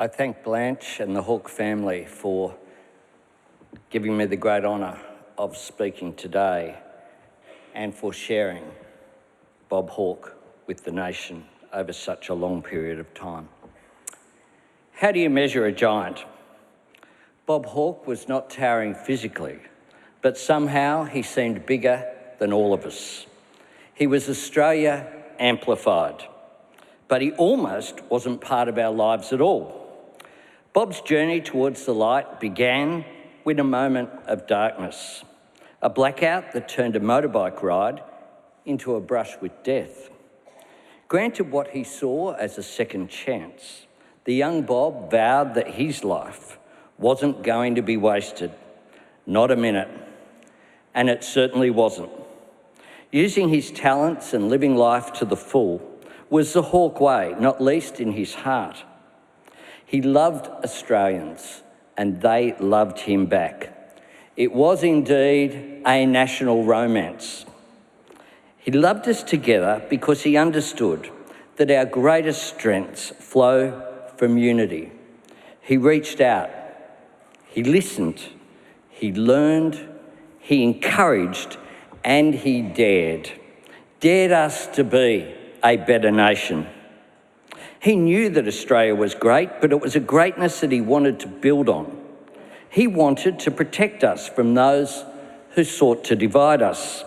I thank Blanche and the Hawke family for giving me the great honour of speaking today and for sharing Bob Hawke with the nation over such a long period of time. How do you measure a giant? Bob Hawke was not towering physically, but somehow he seemed bigger than all of us. He was Australia amplified, but he almost wasn't part of our lives at all. Bob's journey towards the light began with a moment of darkness, a blackout that turned a motorbike ride into a brush with death. Granted what he saw as a second chance, the young Bob vowed that his life wasn't going to be wasted, not a minute, and it certainly wasn't. Using his talents and living life to the full was the Hawke way, not least in his heart. He loved Australians and they loved him back. It was indeed a national romance. He loved us together because he understood that our greatest strengths flow from unity. He reached out, he listened, he learned, he encouraged, and he dared us to be a better nation. He knew that Australia was great, but it was a greatness that he wanted to build on. He wanted to protect us from those who sought to divide us.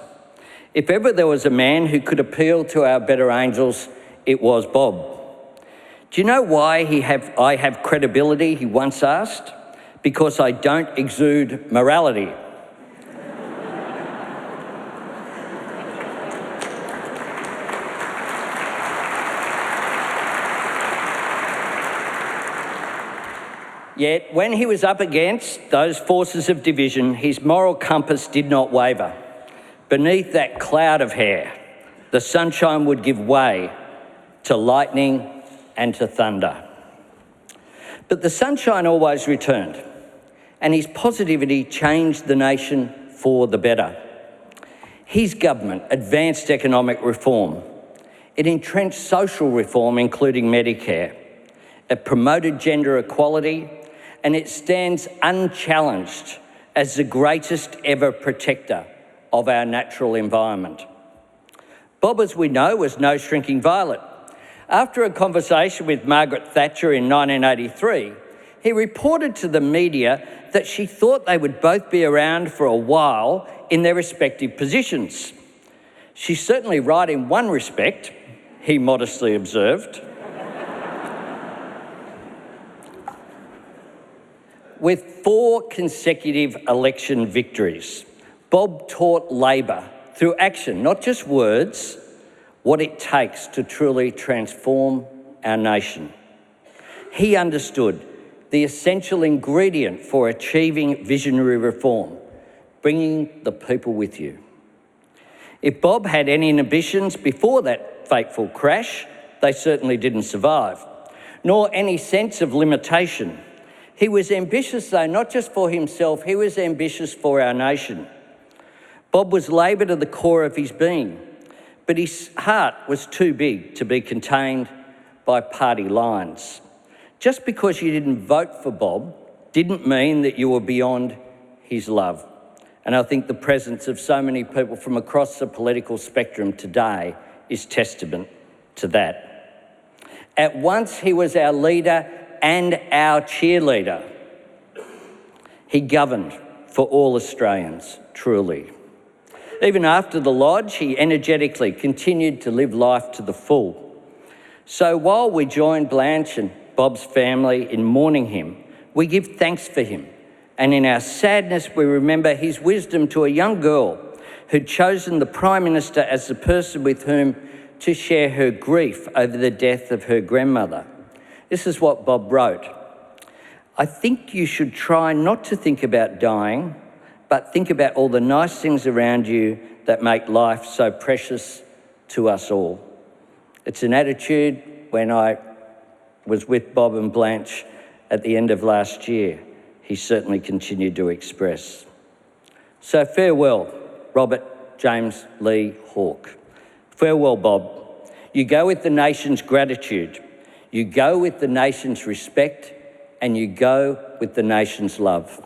If ever there was a man who could appeal to our better angels, it was Bob. Do you know why I have credibility, he once asked? Because I don't exude morality. Yet, when he was up against those forces of division, his moral compass did not waver. Beneath that cloud of hair, the sunshine would give way to lightning and to thunder. But the sunshine always returned, and his positivity changed the nation for the better. His government advanced economic reform. It entrenched social reform, including Medicare. It promoted gender equality, and it stands unchallenged as the greatest ever protector of our natural environment. Bob, as we know, was no shrinking violet. After a conversation with Margaret Thatcher in 1983, he reported to the media that she thought they would both be around for a while in their respective positions. She's certainly right in one respect, he modestly observed. With 4 consecutive election victories, Bob taught Labor through action, not just words, what it takes to truly transform our nation. He understood the essential ingredient for achieving visionary reform, bringing the people with you. If Bob had any inhibitions before that fateful crash, they certainly didn't survive, nor any sense of limitation. He was ambitious, though, not just for himself, he was ambitious for our nation. Bob was Labor to the core of his being, but his heart was too big to be contained by party lines. Just because you didn't vote for Bob didn't mean that you were beyond his love. And I think the presence of so many people from across the political spectrum today is testament to that. At once, he was our leader and our cheerleader. He governed for all Australians, truly. Even after the Lodge, he energetically continued to live life to the full. So while we join Blanche and Bob's family in mourning him, we give thanks for him. And in our sadness, we remember his wisdom to a young girl who'd chosen the Prime Minister as the person with whom to share her grief over the death of her grandmother. This is what Bob wrote. I think you should try not to think about dying, but think about all the nice things around you that make life so precious to us all. It's an attitude when I was with Bob and Blanche at the end of last year, he certainly continued to express. So farewell, Robert James Lee Hawke. Farewell, Bob. You go with the nation's gratitude. You go with the nation's respect and you go with the nation's love.